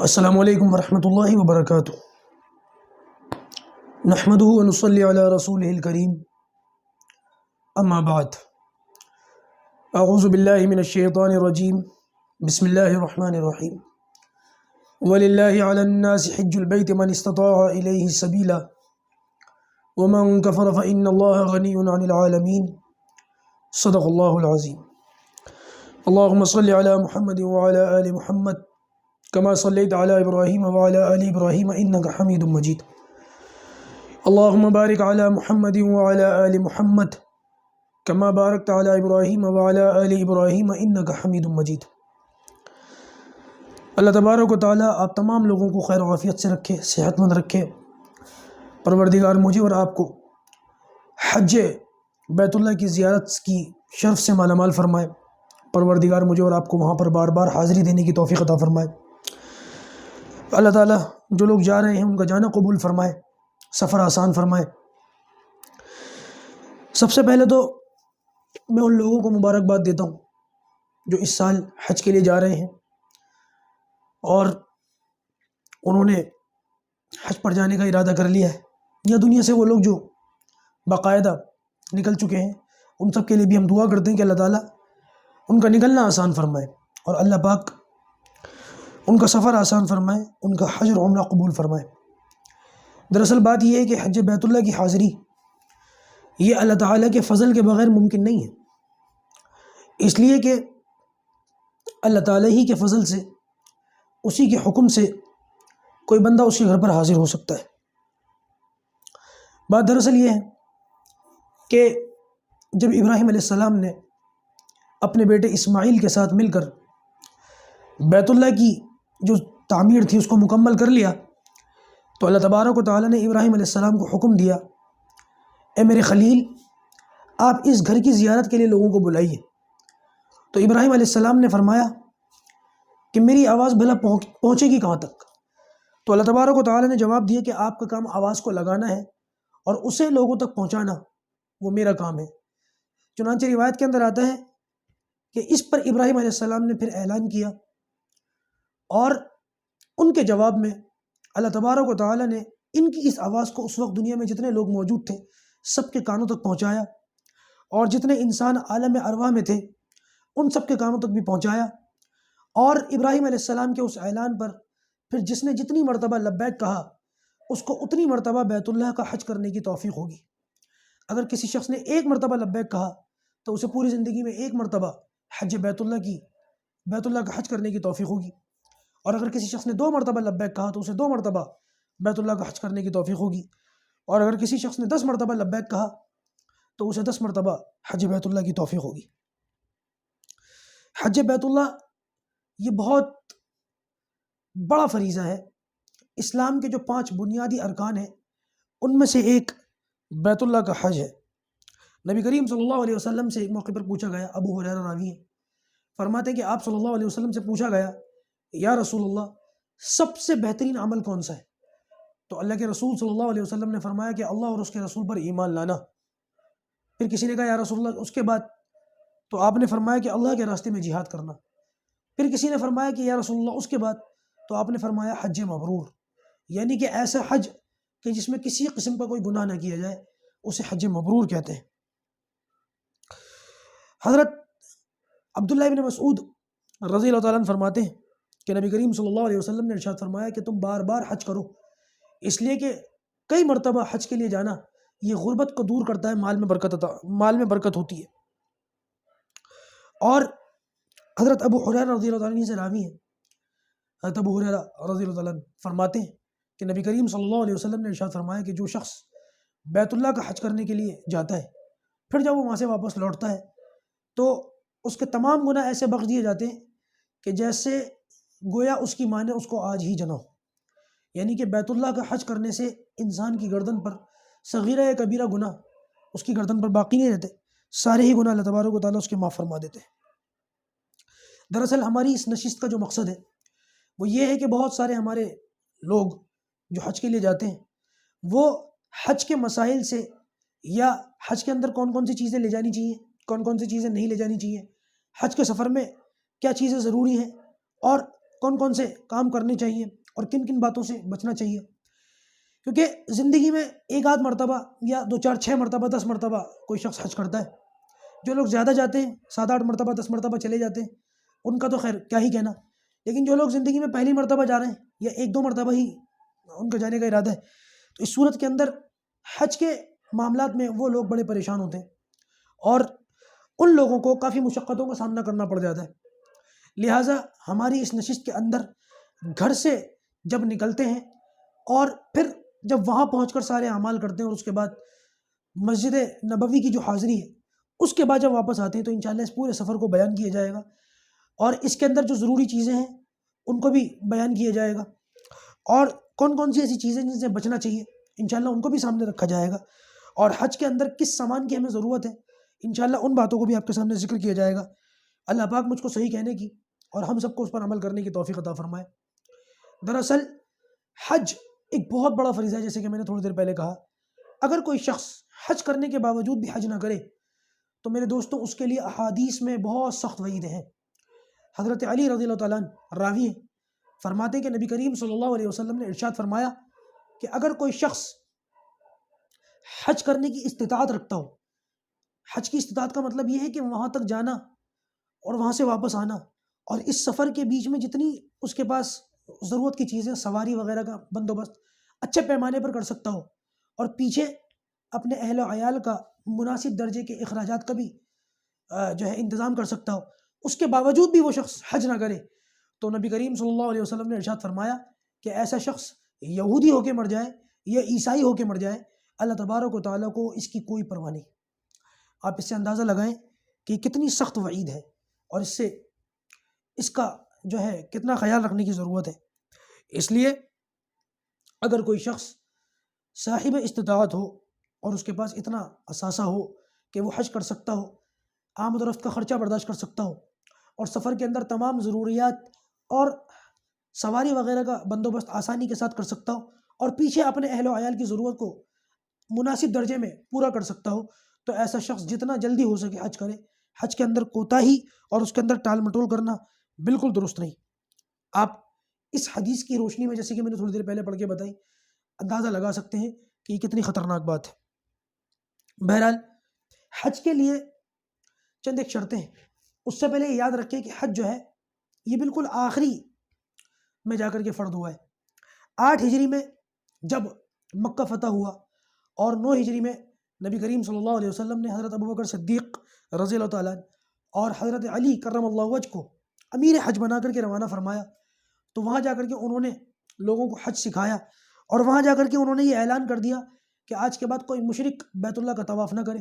السلام علیکم ورحمۃ اللہ وبرکاتہ۔ نحمدہ ونصلی علی رسولہ الکریم، اما بعد، اعوذ باللہ من الشیطان الرجیم، بسم اللہ الرحمن الرحیم۔ وللہ علی الناس حج البیت من استطاع الیہ سبیلا ومن کفر فإن اللہ غنی عن العالمین، صدق اللہ العظیم۔ اللہم صلی علی محمد وعلی آل محمد كما صليت على إبراهيم وعلى آل إبراهيم إنك حميد مجيد، اللهم بارك على محمد وعلى آل محمد كما باركت على إبراهيم وعلى آل إبراهيم إنك حميد مجيد۔ اللہ تبارک و تعالیٰ آپ تمام لوگوں کو خیر و عافیت سے رکھے، صحت مند رکھے۔ پروردگار مجھے اور آپ کو حج بیت اللہ کی زیارت کی شرف سے مالا مال فرمائے۔ پروردگار مجھے اور آپ کو وہاں پر بار بار حاضری دینے کی توفیق عطا فرمائے۔ اللہ تعالیٰ جو لوگ جا رہے ہیں ان کا جانا قبول فرمائے، سفر آسان فرمائے۔ سب سے پہلے تو میں ان لوگوں کو مبارکباد دیتا ہوں جو اس سال حج کے لیے جا رہے ہیں اور انہوں نے حج پر جانے کا ارادہ کر لیا ہے، یا دنیا سے وہ لوگ جو باقاعدہ نکل چکے ہیں، ان سب کے لیے بھی ہم دعا کرتے ہیں کہ اللہ تعالیٰ ان کا نکلنا آسان فرمائے اور اللہ پاک ان کا سفر آسان فرمائے، ان کا حج اور عمرہ قبول فرمائے۔ دراصل بات یہ ہے کہ حج بیت اللہ کی حاضری یہ اللہ تعالیٰ کے فضل کے بغیر ممکن نہیں ہے، اس لیے کہ اللہ تعالیٰ ہی کے فضل سے، اسی کے حکم سے کوئی بندہ اس کے گھر پر حاضر ہو سکتا ہے۔ بات دراصل یہ ہے کہ جب ابراہیم علیہ السلام نے اپنے بیٹے اسماعیل کے ساتھ مل کر بیت اللہ کی جو تعمیر تھی اس کو مکمل کر لیا، تو اللہ تبارک و تعالیٰ نے ابراہیم علیہ السلام کو حکم دیا، اے میرے خلیل، آپ اس گھر کی زیارت کے لیے لوگوں کو بلائیے۔ تو ابراہیم علیہ السلام نے فرمایا کہ میری آواز بھلا پہنچے گی کہاں تک؟ تو اللہ تبارک و تعالیٰ نے جواب دیا کہ آپ کا کام آواز کو لگانا ہے اور اسے لوگوں تک پہنچانا وہ میرا کام ہے۔ چنانچہ روایت کے اندر آتا ہے کہ اس پر ابراہیم علیہ السلام نے پھر اعلان کیا اور ان کے جواب میں اللہ تبارک و تعالیٰ نے ان کی اس آواز کو اس وقت دنیا میں جتنے لوگ موجود تھے سب کے کانوں تک پہنچایا، اور جتنے انسان عالم ارواح میں تھے ان سب کے کانوں تک بھی پہنچایا۔ اور ابراہیم علیہ السلام کے اس اعلان پر پھر جس نے جتنی مرتبہ لبیک کہا اس کو اتنی مرتبہ بیت اللہ کا حج کرنے کی توفیق ہوگی۔ اگر کسی شخص نے ایک مرتبہ لبیک کہا تو اسے پوری زندگی میں ایک مرتبہ حج بیت اللہ کا حج کرنے کی توفیق ہوگی، اور اگر کسی شخص نے 2 مرتبہ لبیک کہا تو اسے 2 مرتبہ بیت اللہ کا حج کرنے کی توفیق ہوگی، اور اگر کسی شخص نے 10 مرتبہ لبیک کہا تو اسے 10 مرتبہ حج بیت اللہ کی توفیق ہوگی۔ حج بیت اللہ یہ بہت بڑا فریضہ ہے۔ اسلام کے جو 5 بنیادی ارکان ہیں ان میں سے ایک بیت اللہ کا حج ہے۔ نبی کریم صلی اللہ علیہ وسلم سے ایک موقع پر پوچھا گیا، ابو ہریرہ راوی ہیں، فرماتے ہیں کہ آپ صلی اللہ علیہ وسلم سے پوچھا گیا، یا رسول اللہ سب سے بہترین عمل کون سا ہے؟ تو اللہ کے رسول صلی اللہ علیہ وسلم نے فرمایا کہ اللہ اور اس کے رسول پر ایمان لانا۔ پھر کسی نے کہا یا رسول اللہ اس کے بعد؟ تو آپ نے فرمایا کہ اللہ کے راستے میں جہاد کرنا۔ پھر کسی نے فرمایا کہ یا رسول اللہ اس کے بعد؟ تو آپ نے فرمایا حج مبرور، یعنی کہ ایسا حج کہ جس میں کسی قسم کا کوئی گناہ نہ کیا جائے، اسے حج مبرور کہتے ہیں۔ حضرت عبداللہ ابن مسعود رضی اللہ تعالیٰ عنہ فرماتے ہیں کہ نبی کریم صلی اللہ علیہ وسلم نے ارشاد فرمایا کہ تم بار بار حج کرو، اس لیے کہ کئی مرتبہ حج کے لیے جانا یہ غربت کو دور کرتا ہے، مال میں برکت ہوتی ہے۔ اور حضرت ابو ہریرہ رضی اللہ تعالیٰ عنہ سے راوی ہیں، حضرت ابو ہریرہ رضی اللہ تعالیٰ عنہ فرماتے ہیں کہ نبی کریم صلی اللہ علیہ وسلم نے ارشاد فرمایا کہ جو شخص بیت اللہ کا حج کرنے کے لیے جاتا ہے پھر جب وہ وہاں سے واپس لوٹتا ہے تو اس کے تمام گناہ ایسے بخش دیے جاتے ہیں کہ جیسے گویا اس کی ماں نے اس کو آج ہی جنا ہو، یعنی کہ بیت اللہ کا حج کرنے سے انسان کی گردن پر صغیرہ یا کبیرہ گناہ اس کی گردن پر باقی نہیں رہتے، سارے ہی گناہ اللہ تبارک و تعالیٰ اس کے معاف فرما دیتے ہیں۔ دراصل ہماری اس نشست کا جو مقصد ہے وہ یہ ہے کہ بہت سارے ہمارے لوگ جو حج کے لیے جاتے ہیں وہ حج کے مسائل سے، یا حج کے اندر کون کون سی چیزیں لے جانی چاہیے، کون کون سی چیزیں نہیں لے جانی چاہیے، حج کے سفر میں کیا چیزیں ضروری ہیں اور کون کون سے کام کرنے چاہیے اور کن کن باتوں سے بچنا چاہیے، کیونکہ زندگی میں ایک آدھ مرتبہ یا 2 4 6 مرتبہ 10 مرتبہ کوئی شخص حج کرتا ہے۔ جو لوگ زیادہ جاتے ہیں 7 8 مرتبہ 10 مرتبہ چلے جاتے ہیں، ان کا تو خیر کیا ہی کہنا، لیکن جو لوگ زندگی میں پہلی مرتبہ جا رہے ہیں یا 1 2 مرتبہ ہی ان کا جانے کا ارادہ ہے، تو اس صورت کے اندر حج کے معاملات میں وہ لوگ بڑے پریشان ہوتے ہیں اور ان لوگوں کو کافی مشقتوں کا سامنا کرنا پڑ جاتا ہے۔ لہٰذا ہماری اس نشست کے اندر گھر سے جب نکلتے ہیں اور پھر جب وہاں پہنچ کر سارے اعمال کرتے ہیں اور اس کے بعد مسجد نبوی کی جو حاضری ہے اس کے بعد جب واپس آتے ہیں، تو انشاءاللہ اس پورے سفر کو بیان کیا جائے گا اور اس کے اندر جو ضروری چیزیں ہیں ان کو بھی بیان کیا جائے گا، اور کون کون سی ایسی چیزیں جن سے بچنا چاہیے انشاءاللہ ان کو بھی سامنے رکھا جائے گا، اور حج کے اندر کس سامان کی ہمیں ضرورت ہے انشاءاللہ ان باتوں کو بھی آپ کے سامنے ذکر کیا جائے گا۔ اللہ پاک مجھ کو صحیح کہنے کی اور ہم سب کو اس پر عمل کرنے کی توفیق عطا فرمائے۔ دراصل حج ایک بہت بڑا فریضہ ہے، جیسے کہ میں نے تھوڑی دیر پہلے کہا، اگر کوئی شخص حج کرنے کے باوجود بھی حج نہ کرے تو میرے دوستوں اس کے لیے احادیث میں بہت سخت وعید ہیں۔ حضرت علی رضی اللہ تعالیٰ عنہ راوی ہیں، فرماتے ہیں کہ نبی کریم صلی اللہ علیہ وسلم نے ارشاد فرمایا کہ اگر کوئی شخص حج کرنے کی استطاعت رکھتا ہو، حج کی استطاعت کا مطلب یہ ہے کہ وہاں تک جانا اور وہاں سے واپس آنا، اور اس سفر کے بیچ میں جتنی اس کے پاس ضرورت کی چیزیں، سواری وغیرہ کا بندوبست اچھے پیمانے پر کر سکتا ہو، اور پیچھے اپنے اہل و عیال کا مناسب درجے کے اخراجات کا بھی جو ہے انتظام کر سکتا ہو، اس کے باوجود بھی وہ شخص حج نہ کرے، تو نبی کریم صلی اللہ علیہ وسلم نے ارشاد فرمایا کہ ایسا شخص یہودی ہو کے مر جائے یا عیسائی ہو کے مر جائے، اللہ تبارک و تعالیٰ کو اس کی کوئی پرواہ نہیں۔ آپ اس سے اندازہ لگائیں کہ کتنی سخت وعید ہے، اور اس کا جو ہے کتنا خیال رکھنے کی ضرورت ہے۔ اس لیے اگر کوئی شخص صاحب استطاعت ہو اور اس کے پاس اتنا اثاثہ ہو کہ وہ حج کر سکتا ہو، آمد و رفت کا خرچہ برداشت کر سکتا ہو، اور سفر کے اندر تمام ضروریات اور سواری وغیرہ کا بندوبست آسانی کے ساتھ کر سکتا ہو، اور پیچھے اپنے اہل و عیال کی ضرورت کو مناسب درجے میں پورا کر سکتا ہو، تو ایسا شخص جتنا جلدی ہو سکے حج کرے۔ حج کے اندر کوتاہی اور اس کے اندر ٹال مٹول کرنا بالکل درست نہیں۔ آپ اس حدیث کی روشنی میں، جیسے کہ میں نے تھوڑی دیر پہلے پڑھ کے بتائی، اندازہ لگا سکتے ہیں کہ یہ کتنی خطرناک بات ہے۔ بہرحال حج کے لیے چند ایک شرطیں ہیں، اس سے پہلے یاد رکھیں کہ حج جو ہے یہ بالکل آخری میں جا کر کے فرض ہوا ہے۔ 8 ہجری میں جب مکہ فتح ہوا، اور 9 ہجری میں نبی کریم صلی اللہ علیہ وسلم نے حضرت ابوبکر صدیق رضی اللہ تعالیٰ عنہ اور حضرت علی کرم اللہ وجہ کو امیر حج بنا کر کے روانہ فرمایا، تو وہاں جا کر کے انہوں نے لوگوں کو حج سکھایا، اور وہاں جا کر کے انہوں نے یہ اعلان کر دیا کہ آج کے بعد کوئی مشرک بیت اللہ کا طواف نہ کرے،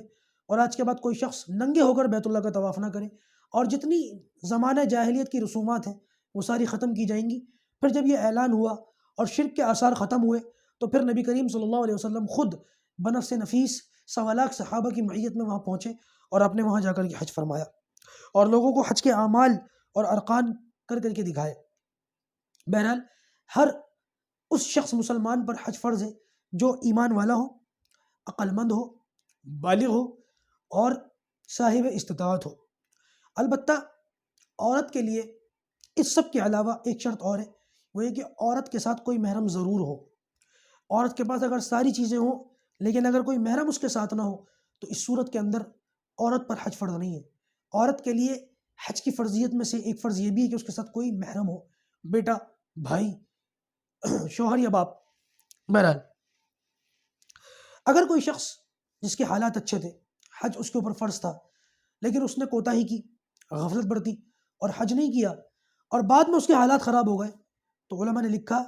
اور آج کے بعد کوئی شخص ننگے ہو کر بیت اللہ کا طواف نہ کرے، اور جتنی زمانہ جاہلیت کی رسومات ہیں وہ ساری ختم کی جائیں گی۔ پھر جب یہ اعلان ہوا اور شرک کے آثار ختم ہوئے، تو پھر نبی کریم صلی اللہ علیہ وسلم خود بنفس نفیس 1.25 لاکھ صحابہ کی معیت میں وہاں پہنچے، اور آپ نے وہاں جا کر کے حج فرمایا اور لوگوں کو حج کے اعمال اور ارکان کر کر کے دکھائے۔ بہرحال ہر اس شخص مسلمان پر حج فرض ہے جو ایمان والا ہو، عقل مند ہو، بالغ ہو اور صاحب استطاعت ہو۔ البتہ عورت کے لیے اس سب کے علاوہ ایک شرط اور ہے، وہ یہ کہ عورت کے ساتھ کوئی محرم ضرور ہو۔ عورت کے پاس اگر ساری چیزیں ہوں لیکن اگر کوئی محرم اس کے ساتھ نہ ہو، تو اس صورت کے اندر عورت پر حج فرض نہیں ہے۔ عورت کے لیے حج کی فرضیت میں سے ایک فرض یہ بھی ہے کہ اس کے ساتھ کوئی محرم ہو، بیٹا، بھائی، شوہر یا باپ۔ بہرحال اگر کوئی شخص جس کے حالات اچھے تھے، حج اس کے اوپر فرض تھا، لیکن اس نے کوتاہی کی، غفلت برتی اور حج نہیں کیا، اور بعد میں اس کے حالات خراب ہو گئے، تو علماء نے لکھا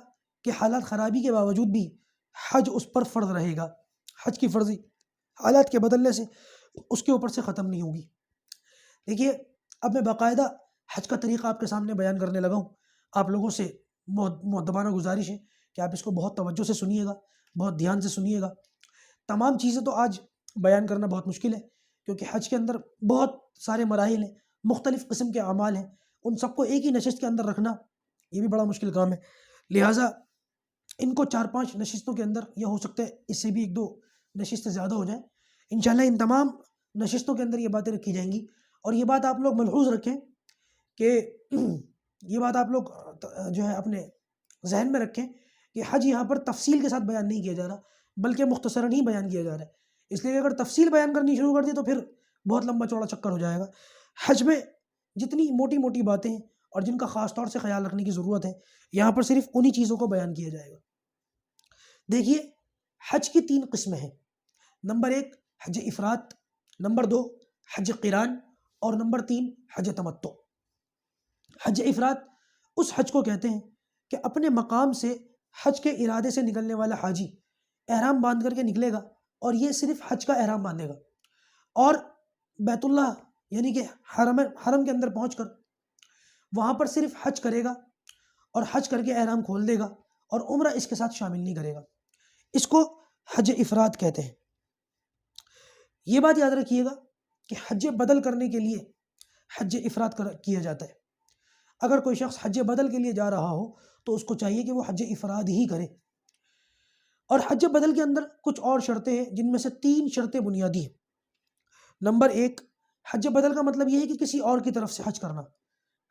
کہ حالات خرابی کے باوجود بھی حج اس پر فرض رہے گا۔ حج کی فرضی حالات کے بدلنے سے اس کے اوپر سے ختم نہیں ہوگی۔ دیکھیے، اب میں باقاعدہ حج کا طریقہ آپ کے سامنے بیان کرنے لگا ہوں۔ آپ لوگوں سے مؤدبانہ گزارش ہے کہ آپ اس کو بہت توجہ سے سنیے گا، بہت دھیان سے سنیے گا۔ تمام چیزیں تو آج بیان کرنا بہت مشکل ہے، کیونکہ حج کے اندر بہت سارے مراحل ہیں، مختلف قسم کے اعمال ہیں، ان سب کو ایک ہی نشست کے اندر رکھنا یہ بھی بڑا مشکل کام ہے۔ لہٰذا ان کو 4-5 نشستوں کے اندر، یا ہو سکتا ہے اس سے بھی 1-2 نشستیں زیادہ ہو جائیں، انشاءاللہ ان تمام نشستوں کے اندر یہ باتیں رکھی جائیں گی۔ اور یہ بات آپ لوگ ملحوظ رکھیں کہ یہ بات آپ لوگ جو ہے اپنے ذہن میں رکھیں کہ حج یہاں پر تفصیل کے ساتھ بیان نہیں کیا جا رہا، بلکہ مختصراً ہی بیان کیا جا رہا ہے، اس لیے اگر تفصیل بیان کرنی شروع کر دی تو پھر بہت لمبا چوڑا چکر ہو جائے گا۔ حج میں جتنی موٹی موٹی باتیں ہیں اور جن کا خاص طور سے خیال رکھنے کی ضرورت ہے، یہاں پر صرف انہی چیزوں کو بیان کیا جائے گا۔ دیکھیے، حج کی 3 قسمیں ہیں۔ نمبر 1 حج افراد، نمبر 2 حج قران، اور نمبر 3 حج تمتع۔ حج افراد اس حج کو کہتے ہیں کہ اپنے مقام سے حج کے ارادے سے نکلنے والا حاجی احرام باندھ کر کے نکلے گا، اور یہ صرف حج کا احرام باندھے گا، اور بیت اللہ یعنی کہ حرم کے اندر پہنچ کر وہاں پر صرف حج کرے گا، اور حج کر کے احرام کھول دے گا، اور عمرہ اس کے ساتھ شامل نہیں کرے گا۔ اس کو حج افراد کہتے ہیں۔ یہ بات یاد رکھیے گا کہ حج بدل کرنے کے لیے حج افراد کیا جاتا ہے۔ اگر کوئی شخص حج بدل کے لیے جا رہا ہو تو اس کو چاہیے کہ وہ حج افراد ہی کرے۔ اور حج بدل کے اندر کچھ اور شرطیں ہیں، جن میں سے 3 شرطیں بنیادی ہیں۔ نمبر 1 حج بدل کا مطلب یہ ہے کہ کسی اور کی طرف سے حج کرنا۔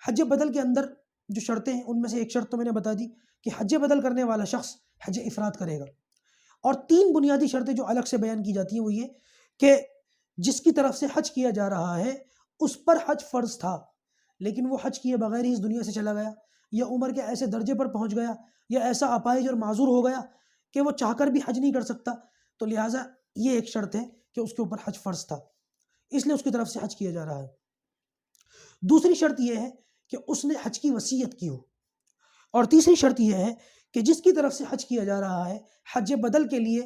حج بدل کے اندر جو شرطیں ہیں ان میں سے ایک شرط تو میں نے بتا دی کہ حج بدل کرنے والا شخص حج افراد کرے گا، اور 3 بنیادی شرطیں جو الگ سے بیان کی جاتی ہیں وہ یہ کہ جس کی طرف سے حج کیا جا رہا ہے اس پر حج فرض تھا، لیکن وہ حج کیے بغیر ہی اس دنیا سے چلا گیا، یا عمر کے ایسے درجے پر پہنچ گیا، یا ایسا اپاہج اور معذور ہو گیا کہ وہ چاہ کر بھی حج نہیں کر سکتا، تو لہٰذا یہ ایک شرط ہے کہ اس کے اوپر حج فرض تھا، اس لیے اس کی طرف سے حج کیا جا رہا ہے۔ دوسری شرط یہ ہے کہ اس نے حج کی وصیت کی ہو، اور تیسری شرط یہ ہے کہ جس کی طرف سے حج کیا جا رہا ہے حج بدل کے لیے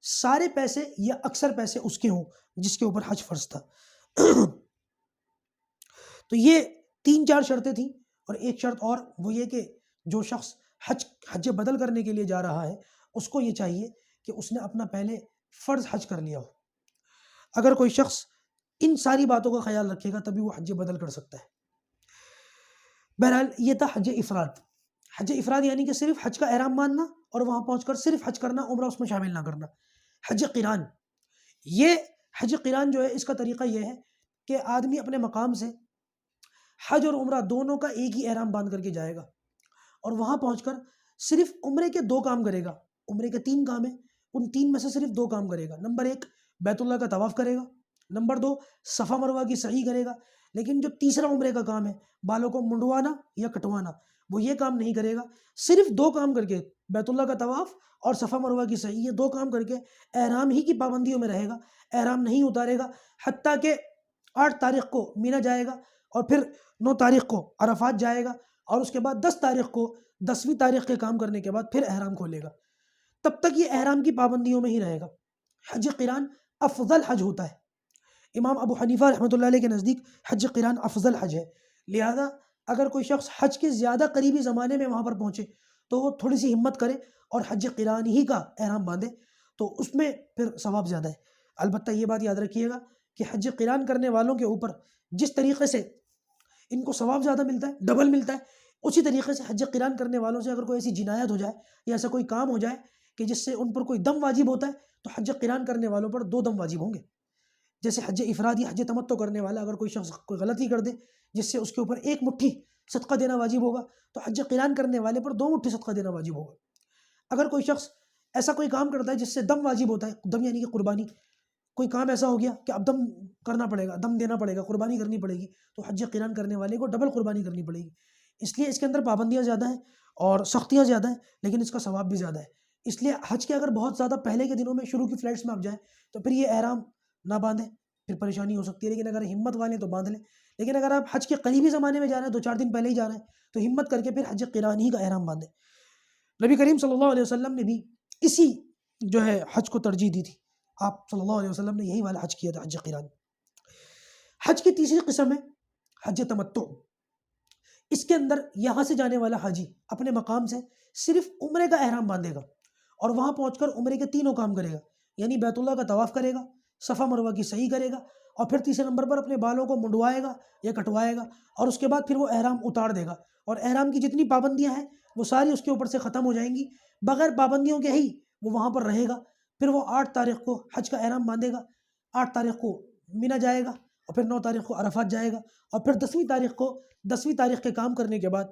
سارے پیسے یا اکثر پیسے اس کے ہوں جس کے اوپر حج فرض تھا۔ تو یہ 3-4 شرطیں تھیں، اور ایک شرط اور وہ یہ کہ جو شخص حج بدل کرنے کے لیے جا رہا ہے اس کو یہ چاہیے کہ اس نے اپنا پہلے فرض حج کر لیا ہو۔ اگر کوئی شخص ان ساری باتوں کا خیال رکھے گا تبھی وہ حج بدل کر سکتا ہے۔ بہرحال یہ تھا حج افراد۔ حج افراد یعنی کہ صرف حج کا احرام باندھنا اور وہاں پہنچ کر صرف حج کرنا، عمرہ اس میں شامل نہ کرنا۔ حج قران، یہ حج قران جو ہے اس کا طریقہ یہ ہے کہ آدمی اپنے مقام سے حج اور عمرہ دونوں کا ایک ہی احرام باندھ کر کے جائے گا، اور وہاں پہنچ کر صرف عمرے کے 2 کام کرے گا۔ عمرے کے 3 کام ہیں، ان 3 میں سے صرف 2 کام کرے گا۔ نمبر 1 بیت اللہ کا طواف کرے گا، نمبر 2 صفا مروہ کی سعی کرے گا۔ لیکن جو تیسرا عمرے کا کام ہے بالوں کو منڈوانا یا کٹوانا، وہ یہ کام نہیں کرے گا۔ صرف 2 کام کر کے بیت اللہ کا طواف اور صفا مروہ کی سعی، یہ 2 کام کر کے احرام ہی کی پابندیوں میں رہے گا، احرام نہیں اتارے گا، حتیٰ کہ 8 تاریخ کو مینا جائے گا، اور پھر 9 تاریخ کو عرفات جائے گا، اور اس کے بعد 10 تاریخ کو 10ویں تاریخ کے کام کرنے کے بعد پھر احرام کھولے گا۔ تب تک یہ احرام کی پابندیوں میں ہی رہے گا۔ حج قران افضل حج ہوتا ہے۔ امام ابو حنیفہ رحمۃ اللہ علیہ کے نزدیک حج قران افضل حج ہے، لہذا اگر کوئی شخص حج کے زیادہ قریبی زمانے میں وہاں پر پہنچے تو وہ تھوڑی سی ہمت کرے اور حج قران ہی کا احرام باندھے، تو اس میں پھر ثواب زیادہ ہے۔ البتہ یہ بات یاد رکھیے گا کہ حج قران کرنے والوں کے اوپر جس طریقے سے ان کو ثواب زیادہ ملتا ہے، ڈبل ملتا ہے، اسی طریقے سے حج قران کرنے والوں سے اگر کوئی ایسی جنایت ہو جائے یا ایسا کوئی کام ہو جائے کہ جس سے ان پر کوئی دم واجب ہوتا ہے تو حج قران کرنے والوں پر 2 دم واجب ہوں گے۔ جیسے حج افراد یا حج تمتع کرنے والا اگر کوئی شخص کوئی غلطی کر دے جس سے اس کے اوپر 1 مٹھی صدقہ دینا واجب ہوگا، تو حج قران کرنے والے پر 2 مٹھی صدقہ دینا واجب ہوگا۔ اگر کوئی شخص ایسا کوئی کام کرتا ہے جس سے دم واجب ہوتا ہے، دم یعنی کہ قربانی، کوئی کام ایسا ہو گیا کہ اب دم کرنا پڑے گا، دم دینا پڑے گا، قربانی کرنی پڑے گی، تو حج قران کرنے والے کو ڈبل قربانی کرنی پڑے گی۔ اس لیے اس کے اندر پابندیاں زیادہ ہیں اور سختیاں زیادہ ہیں، لیکن اس کا ثواب بھی زیادہ ہے۔ اس لیے حج کے اگر بہت زیادہ پہلے کے دنوں میں شروع کی فلائٹس میں آپ جائیں تو پھر یہ احرام نہ باندھیں، پھر پریشانی ہو سکتی ہے، لیکن اگر ہمت والے ہیں تو باندھ لیں۔ لیکن اگر آپ حج کے قریبی زمانے میں جا رہے ہیں، 2-4 دن پہلے ہی جا رہے ہیں، تو ہمت کر کے پھر حج قران ہی کا احرام باندھیں۔ نبی کریم صلی اللہ علیہ وسلم نے بھی اسی جو ہے حج کو ترجیح دی تھی، آپ صلی اللہ علیہ وسلم نے یہی والا حج کیا تھا، حج قران۔ حج کی تیسری قسم ہے حج تمتع۔ اس کے اندر یہاں سے جانے والا حاجی اپنے مقام سے صرف عمرے کا احرام باندھے گا، اور وہاں پہنچ کر عمرے کے 3 کام کرے گا، یعنی بیت اللہ کا طواف کرے گا، صفا مروہ کی سعی کرے گا، اور پھر تیسرے نمبر پر اپنے بالوں کو منڈوائے گا یا کٹوائے گا، اور اس کے بعد پھر وہ احرام اتار دے گا، اور احرام کی جتنی پابندیاں ہیں وہ ساری اس کے اوپر سے ختم ہو جائیں گی، بغیر پابندیوں کے ہی وہ وہاں پر رہے گا۔ پھر وہ 8 تاریخ کو حج کا احرام باندھے گا، 8 تاریخ کو مینا جائے گا، اور پھر 9 تاریخ کو عرفات جائے گا، اور پھر 10ویں تاریخ کے کام کرنے کے بعد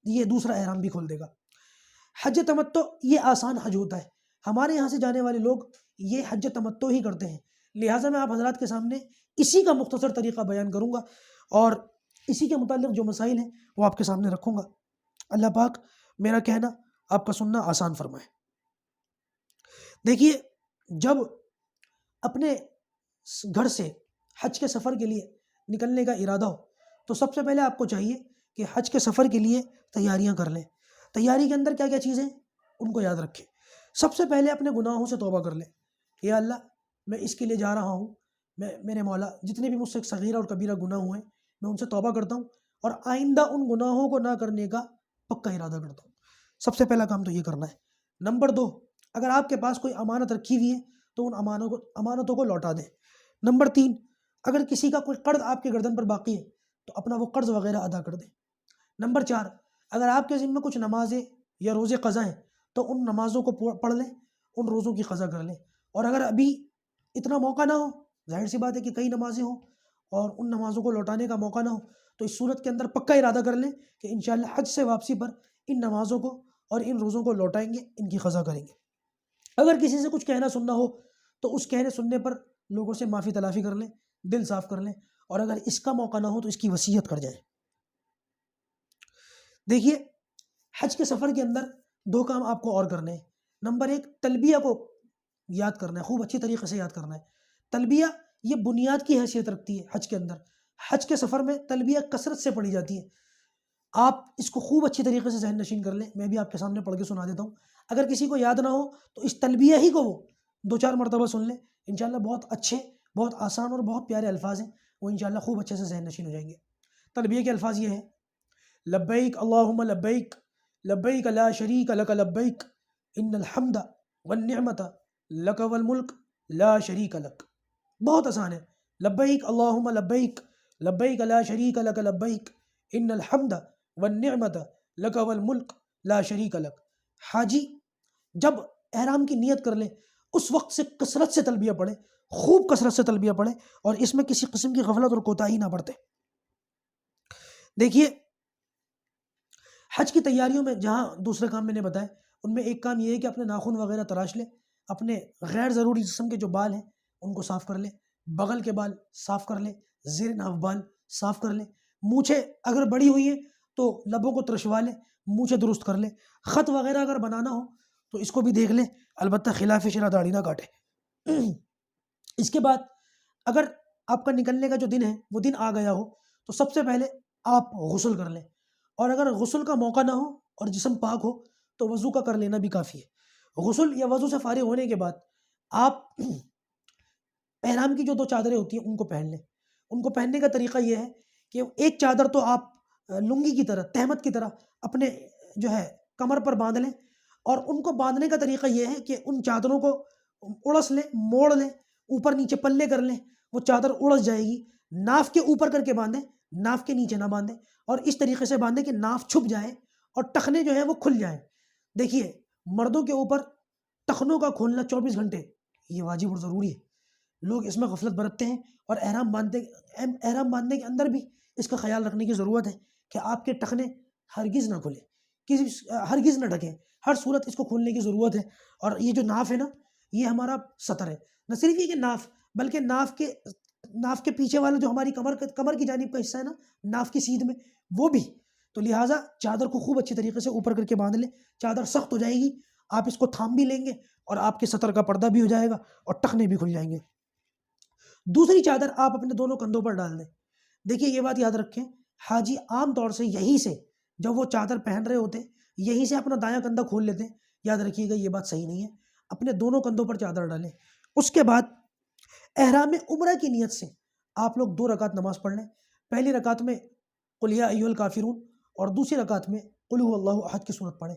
یہ دوسرا احرام بھی کھول دے گا۔ حج تمتع یہ آسان حج ہوتا ہے، ہمارے یہاں سے جانے والے لوگ یہ حج تمتع ہی کرتے ہیں، لہٰذا میں آپ حضرات کے سامنے اسی کا مختصر طریقہ بیان کروں گا اور اسی کے متعلق جو مسائل ہیں وہ آپ کے سامنے رکھوں گا۔ اللہ پاک میرا کہنا آپ کا سننا آسان فرمائے۔ دیکھیے، جب اپنے گھر سے حج کے سفر کے لیے نکلنے کا ارادہ ہو تو سب سے پہلے آپ کو چاہیے کہ حج کے سفر کے لیے تیاریاں کر لیں۔ تیاری کے اندر کیا کیا چیزیں ہیں ان کو یاد رکھیں۔ سب سے پہلے اپنے گناہوں سے توبہ کر لیں، یا اللہ میں اس کے لیے جا رہا ہوں، میرے مولا جتنے بھی مجھ سے صغیرہ اور کبیرہ گناہ ہوئے ہیں میں ان سے توبہ کرتا ہوں اور آئندہ ان گناہوں کو نہ کرنے کا پکا ارادہ کرتا ہوں۔ سب سے پہلا کام تو یہ کرنا ہے۔ نمبر 2، اگر آپ کے پاس کوئی امانت رکھی ہوئی ہے تو ان امانتوں کو لوٹا دیں۔ نمبر 3، اگر کسی کا کوئی قرض آپ کے گردن پر باقی ہے تو اپنا وہ قرض وغیرہ ادا کر دیں۔ نمبر 4، اگر آپ کے ذمہ کچھ نمازیں یا روزے قضا ہیں تو ان نمازوں کو پڑھ لیں، ان روزوں کی قضا کر لیں۔ اور اگر ابھی اتنا موقع نہ ہو، ظاہر سی بات ہے کہ کئی نمازیں ہوں اور ان نمازوں کو لوٹانے کا موقع نہ ہو، تو اس صورت کے اندر پکا ارادہ کر لیں کہ انشاءاللہ حج سے واپسی پر ان نمازوں کو اور ان روزوں کو لوٹائیں گے، ان کی قضا کریں گے۔ اگر کسی سے کچھ کہنا سننا ہو تو اس کہنے سننے پر لوگوں سے معافی تلافی کر لیں، دل صاف کر لیں، اور اگر اس کا موقع نہ ہو تو اس کی وصیت کر جائیں۔ دیکھیے، حج کے سفر کے اندر 2 کام آپ کو اور کرنے ہیں۔ نمبر 1، تلبیہ کو یاد کرنا ہے، خوب اچھی طریقے سے یاد کرنا ہے۔ تلبیہ یہ بنیاد کی حیثیت رکھتی ہے حج کے اندر۔ حج کے سفر میں تلبیہ کثرت سے پڑھی جاتی ہے، آپ اس کو خوب اچھی طریقے سے ذہن نشین کر لیں۔ میں بھی آپ کے سامنے پڑھ کے سنا دیتا ہوں، اگر کسی کو یاد نہ ہو تو اس تلبیہ ہی کو وہ 2-4 مرتبہ سن لیں، انشاءاللہ بہت اچھے، بہت آسان اور بہت پیارے الفاظ ہیں، وہ انشاءاللہ خوب اچھے سے ذہن نشین ہو جائیں گے۔ تلبیہ کے الفاظ یہ ہیں: لبیک اللہم لبیک، لبیک لا شریک لک لبیک، ان الحمد والنعمت لک والملک لا شریک لک۔ بہت آسان ہے۔ لبیک اللہم لبیک، لبیک لا شریک لک لبیک، ان الحمد والنعمت لک والملک لا شریک لک۔ حاجی جب احرام کی نیت کر لیں اس وقت سے کثرت سے تلبیہ پڑھیں، خوب کثرت سے تلبیہ پڑھیں، اور اس میں کسی قسم کی غفلت اور کوتاہی نہ برتیں۔ دیکھیے، حج کی تیاریوں میں جہاں دوسرے کام میں نے بتائے، ان میں ایک کام یہ ہے کہ اپنے ناخن وغیرہ تراش لیں، اپنے غیر ضروری جسم کے جو بال ہیں ان کو صاف کر لیں، بغل کے بال صاف کر لیں، زیر ناف بال صاف کر لیں، مونچھیں اگر بڑی ہوئی ہیں تو لبوں کو ترشوا لیں، مونچھیں درست کر لیں، خط وغیرہ اگر بنانا ہو تو اس کو بھی دیکھ لیں، البتہ خلاف شرع داڑھی نہ کاٹیں۔ اس کے بعد اگر آپ کا نکلنے کا جو دن ہے وہ دن آ گیا ہو تو سب سے پہلے آپ غسل کر لیں، اور اگر غسل کا موقع نہ ہو اور جسم پاک ہو تو وضو کا کر لینا بھی کافی ہے۔ غسل یا وضو سے فارغ ہونے کے بعد آپ احرام کی جو 2 چادریں ہوتی ہیں ان کو پہن لیں۔ ان کو پہننے کا طریقہ یہ ہے کہ ایک چادر تو آپ لنگی کی طرح، تہمت کی طرح اپنے جو ہے کمر پر باندھ لیں، اور ان کو باندھنے کا طریقہ یہ ہے کہ ان چادروں کو اڑس لیں، موڑ لیں، اوپر نیچے پلے کر لیں، وہ چادر اڑس جائے گی۔ ناف کے اوپر کر کے باندھیں، ناف کے نیچے نہ باندھیں، اور اس طریقے سے باندھیں کہ ناف چھپ جائے اور ٹخنے جو ہیں وہ کھل جائیں۔ دیکھیے، مردوں کے اوپر ٹخنوں کا کھولنا 24 گھنٹے یہ واجب اور ضروری ہے، لوگ اس میں غفلت برتتے ہیں، اور احرام باندھنے کے اندر بھی اس کا خیال رکھنے کی ضرورت ہے کہ آپ کے ٹخنے ہرگز نہ کھلیں، ہرگز نہ ڈھکیں، ہر صورت اس کو کھولنے کی ضرورت ہے۔ اور یہ جو ناف ہے نا، یہ ہمارا سطر ہے، نہ صرف یہ کہ ناف، بلکہ ناف کے پیچھے والا جو ہماری کمر کی جانب کا حصہ ہے نا، ناف کی سیدھ میں، وہ بھی۔ تو لہٰذا چادر کو خوب اچھی طریقے سے اوپر کر کے باندھ لیں، چادر سخت ہو جائے گی، آپ اس کو تھام بھی لیں گے اور آپ کے سطر کا پردہ بھی ہو جائے گا اور ٹخنے بھی کھل جائیں گے۔ دوسری چادر آپ اپنے دونوں کندھوں پر ڈال دیں۔ دیکھیے، یہ بات یاد رکھیں، حاجی عام طور سے یہیں سے، جب وہ چادر پہن رہے ہوتے ہیں، یہیں سے اپنا دایاں کندھا کھول لیتے ہیں۔ یاد رکھیے گا، یہ بات صحیح نہیں ہے، اپنے دونوں کندھوں پر چادر ڈالیں۔ اس کے بعد احرام عمرہ کی نیت سے آپ لوگ 2 رکعت نماز پڑھ لیں۔ پہلی رکعت میں قل یا ایھا الکافرون اور دوسری رکعت میں قل ھو اللہ احد کی سورت پڑھیں،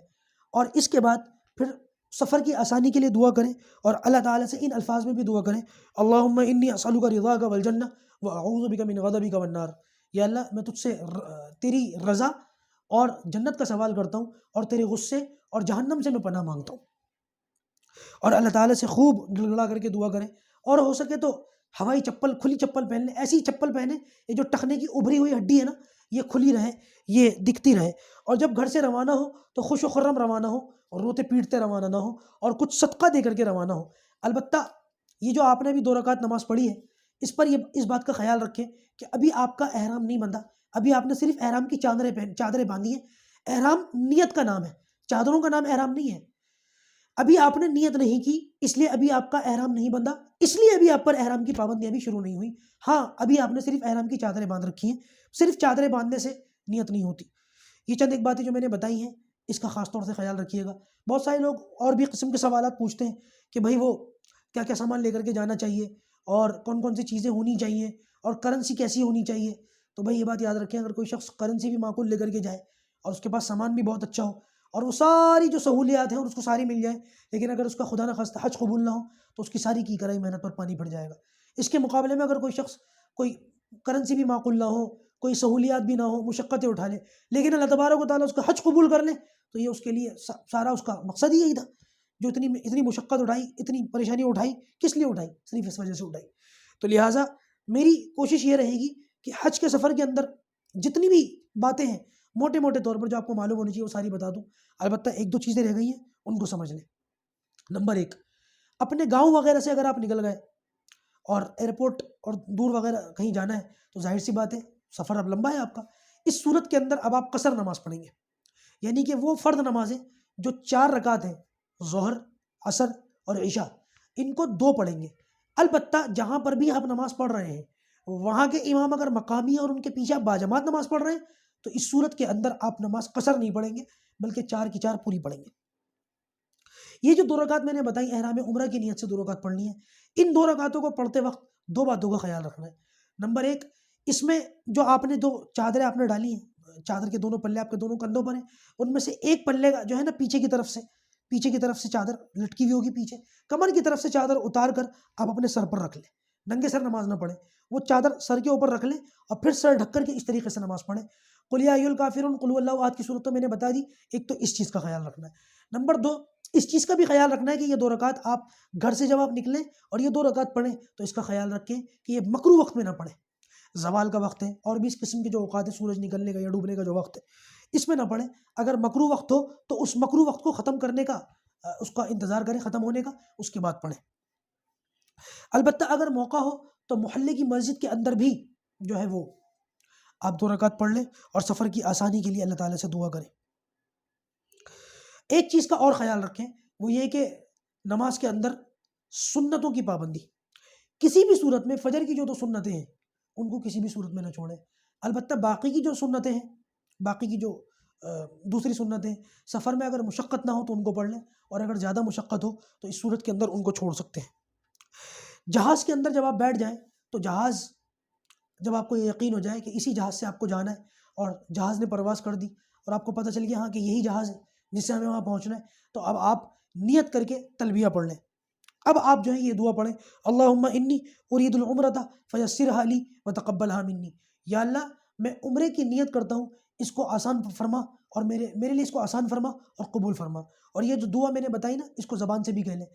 اور اس کے بعد پھر سفر کی آسانی کے لیے دعا کریں، اور اللہ تعالیٰ سے ان الفاظ میں بھی دعا کریں: اللہم انی اسألک رضاک والجنہ واعوذ بک من غضبک والنار۔ یا اللہ، میں تجھ سے تیری رضا اور جنت کا سوال کرتا ہوں، اور تیرے غصے اور جہنم سے میں پناہ مانگتا ہوں۔ اور اللہ تعالیٰ سے خوب گڑگڑا کر کے دعا کریں، اور ہو سکے تو ہوائی چپل، کھلی چپل پہن لیں، ایسی چپل پہنیں یہ جو ٹخنے کی ابھری ہوئی ہڈی ہے نا یہ کھلی رہے، یہ دکھتی رہے، اور جب گھر سے روانہ ہو تو خوش و خرم روانہ ہو، اور روتے پیٹتے روانہ نہ ہو، اور کچھ صدقہ دے کر کے روانہ ہو۔ البتہ یہ جو آپ نے ابھی 2 رکعت نماز پڑھی ہے اس پر اس بات کا خیال رکھیں کہ ابھی آپ کا احرام نہیں بندھا، ابھی آپ نے صرف احرام کی چادریں باندھی ہیں۔ احرام نیت کا نام ہے، چادروں کا نام احرام نہیں ہے۔ ابھی آپ نے نیت نہیں کی اس لیے ابھی آپ کا احرام نہیں بندھا، اس لیے ابھی آپ پر احرام کی پابندیاں بھی شروع نہیں ہوئی۔ ہاں ابھی آپ نے صرف احرام کی چادریں باندھ رکھی ہیں، صرف چادریں باندھنے سے نیت نہیں ہوتی۔ یہ چند ایک باتیں جو میں نے بتائی ہیں اس کا خاص طور سے خیال رکھیے گا۔ بہت سارے لوگ اور بھی قسم کے سوالات پوچھتے ہیں کہ بھائی وہ کیا کیا سامان لے کر کے جانا چاہیے، اور کون کون سی چیزیں ہونی چاہیے، اور کرنسی کیسی ہونی چاہیے۔ تو بھائی یہ بات یاد رکھیں، اگر کوئی شخص کرنسی بھی معقول لے کر کے جائے اور اس کے پاس سامان بھی بہت اچھا ہو اور وہ ساری جو سہولیات ہیں اور اس کو ساری مل جائیں، لیکن اگر اس کا خدا نخواستہ حج قبول نہ ہو تو اس کی ساری کی کرائی محنت پر پانی پڑ جائے گا۔ اس کے مقابلے میں اگر کوئی شخص کوئی کرنسی بھی معقول نہ ہو، کوئی سہولیات بھی نہ ہو، مشقتیں اٹھا لے، لیکن اللہ تبارک و تعالیٰ اس کا حج قبول کر لے، تو یہ اس کے لیے سارا اس کا مقصد ہی یہی تھا۔ جو اتنی مشقت اٹھائی، اتنی پریشانی اٹھائی، کس لیے اٹھائی؟ صرف اس وجہ سے اٹھائی۔ تو لہٰذا میری کوشش یہ رہے گی کہ حج کے سفر کے اندر جتنی بھی باتیں ہیں موٹے موٹے طور پر جو آپ کو معلوم ہونی چاہیے وہ ساری بتا دوں۔ البتہ 1-2 چیزیں رہ گئی ہیں ان کو سمجھ لیں۔ نمبر 1، اپنے گاؤں وغیرہ سے اگر آپ نکل گئے اور ایئرپورٹ اور دور وغیرہ کہیں جانا ہے تو ظاہر سی بات ہے سفر اب لمبا ہے آپ کا، اس صورت کے اندر اب آپ قصر نماز پڑھیں گے، یعنی کہ وہ فرض نمازیں جو 4 رکعت ہیں، ظہر، عصر اور عشاء، ان کو 2 پڑھیں گے۔ البتہ جہاں پر بھی آپ نماز پڑھ رہے ہیں وہاں کے امام اگر مقامی اور ان کے پیچھے آپ باجماعت نماز پڑھ رہے ہیں تو اس صورت کے اندر آپ نماز قصر نہیں پڑھیں گے بلکہ 4 کی 4 پوری پڑھیں گے۔ یہ جو 2 رکعت میں نے بتائی احرام عمرہ کی نیت سے 2 رکعت پڑھنی ہے، ان 2 رکعتوں کو پڑھتے وقت 2 باتوں کا خیال رکھنا ہے۔ نمبر 1، اس میں جو آپ نے 2 چادریں آپ نے ڈالی ہیں، چادر کے دونوں پلے آپ کے دونوں کندھوں پر ہیں، ان میں سے ایک پلے کا جو ہے نا پیچھے کی طرف سے چادر لٹکی ہوئی ہوگی، پیچھے کمر کی طرف سے چادر اتار کر آپ اپنے سر پر رکھ لیں، ننگے سر نماز نہ پڑھیں، وہ چادر سر کے اوپر رکھ لیں اور پھر سر ڈھک کر کے اس طریقے سے نماز پڑھیں۔ قل یا ایھا الکافرون، قل هو اللہ احد کی صورت تو میں نے بتا دی، ایک تو اس چیز کا خیال رکھنا ہے۔ نمبر 2، اس چیز کا بھی خیال رکھنا ہے کہ یہ 2 رکعت آپ گھر سے جب آپ نکلیں اور یہ 2 رکعت پڑھیں تو اس کا خیال رکھیں کہ یہ مکروہ وقت میں نہ پڑھیں، زوال کا وقت ہے اور بھی اس قسم کے جو اوقات ہیں، سورج نکلنے کا یا ڈوبنے کا جو وقت ہے اس میں نہ پڑھیں۔ اگر مکروہ وقت ہو تو اس مکروہ وقت کو ختم کرنے کا اس کا انتظار کریں، ختم ہونے کا، اس کے بعد پڑھیں۔ البتہ اگر موقع ہو تو محلے کی مسجد کے اندر بھی جو ہے وہ آپ 2 رکعت پڑھ لیں اور سفر کی آسانی کے لیے اللہ تعالیٰ سے دعا کریں۔ ایک چیز کا اور خیال رکھیں، وہ یہ کہ نماز کے اندر سنتوں کی پابندی کسی بھی صورت میں، فجر کی جو 2 سنتیں ہیں ان کو کسی بھی صورت میں نہ چھوڑیں۔ البتہ باقی کی جو سنتیں ہیں، باقی کی جو دوسری سنتیں سفر میں اگر مشقت نہ ہو تو ان کو پڑھ لیں، اور اگر زیادہ مشقت ہو تو اس صورت کے اندر ان کو چھوڑ سکتے ہیں۔ جہاز کے اندر جب آپ بیٹھ جائیں تو جب آپ کو یہ یقین ہو جائے کہ اسی جہاز سے آپ کو جانا ہے اور جہاز نے پرواز کر دی اور آپ کو پتہ چل گیا ہاں کہ یہی جہاز ہے جس سے ہمیں وہاں پہنچنا ہے، تو اب آپ نیت کر کے تلبیہ پڑھ لیں۔ اب آپ جو ہے یہ دعا پڑھیں، اللہم انی ارید العمرۃ فیسرھا لی وتقبلھا منی، یا اللہ میں عمرے کی نیت کرتا ہوں، اس کو آسان فرما اور میرے لیے اس کو آسان فرما اور قبول فرما۔ اور یہ جو دعا میں نے بتائی نا اس کو زبان سے بھی کہہ لیں۔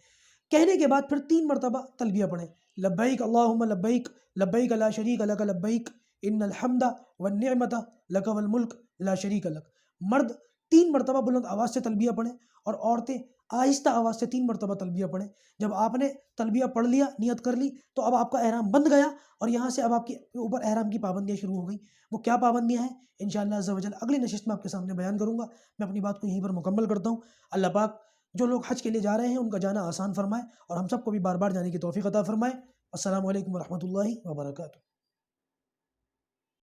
کہنے کے بعد پھر 3 مرتبہ تلبیہ پڑھیں، لبیک اللہم لبیک، لبیک لا شریک لک لبیک، ان الحمد والنعمت لک والملک لا شریک لک۔ مرد 3 مرتبہ بلند آواز سے تلبیہ پڑھیں اور عورتیں آہستہ آواز سے 3 مرتبہ تلبیہ پڑھیں۔ جب آپ نے تلبیہ پڑھ لیا، نیت کر لی، تو اب آپ کا احرام بند گیا اور یہاں سے اب آپ کے اوپر احرام کی پابندیاں شروع ہو گئیں۔ وہ کیا پابندیاں ہیں انشاءاللہ عز و جل اگلی نشست میں آپ کے سامنے بیان کروں گا۔ میں اپنی بات کو یہیں پر مکمل کرتا ہوں۔ اللہ پاک جو لوگ حج کے لیے جا رہے ہیں ان کا جانا آسان فرمائے اور ہم سب کو بھی بار بار جانے کی توفیق عطا فرمائے۔ السلام علیکم ورحمۃ اللہ وبرکاتہ۔